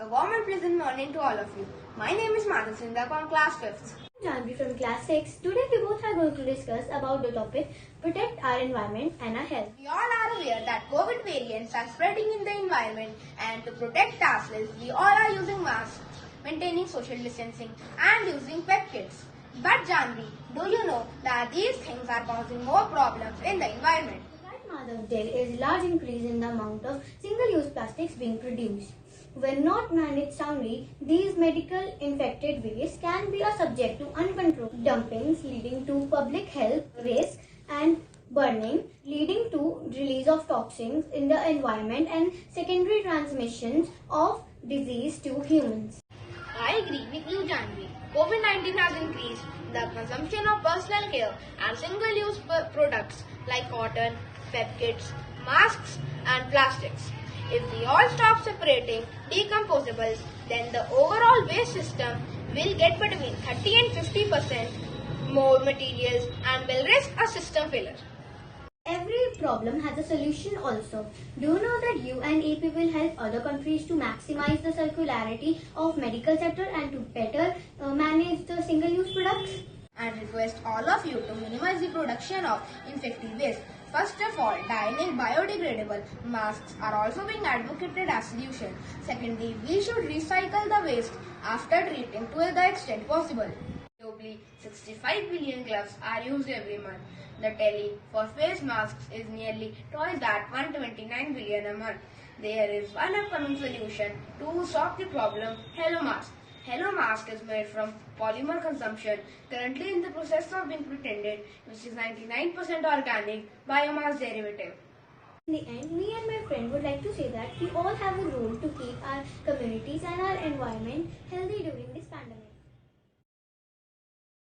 warm and pleasant morning to all of you. My name is Madhav from class 5th. JANVI from class 6. Today we both are going to discuss about the topic protect our environment and our health. We all are aware that COVID variants are spreading in the environment, and to protect ourselves, we all are using masks, maintaining social distancing and using PEP kits. But Janvi, do you know that these things are causing more problems in the environment? Right, Madhav, there is a large increase in the amount of single-use plastics being produced. When not managed soundly, these medical infected waste can be a subject to uncontrolled dumpings, leading to public health risks and burning, leading to release of toxins in the environment and secondary transmissions of disease to humans. I agree with you, Janvi. COVID-19 has increased the consumption of personal care and single-use products like cotton, PEP kits, masks and plastics. If we all stop separating decomposables, then the overall waste system will get between 30 and 50% more materials and will risk a system failure. Every problem has a solution also. Do you know that UNEP will help other countries to maximize the circularity of medical sector and to better manage the single-use products? And request all of you to minimize the production of infective waste. First of all, dyeing biodegradable masks are also being advocated as solution. Secondly, we should recycle the waste after treating to the extent possible. Globally, 65 billion gloves are used every month. The tally for face masks is nearly twice that, 129 billion a month. There is one upcoming solution to solve the problem: Hello Mask. Hello Mask is made from polymer consumption, currently in the process of being patented, which is 99% organic biomass derivative. In the end, me and my friend would like to say that we all have a role to keep our communities and our environment healthy during this pandemic.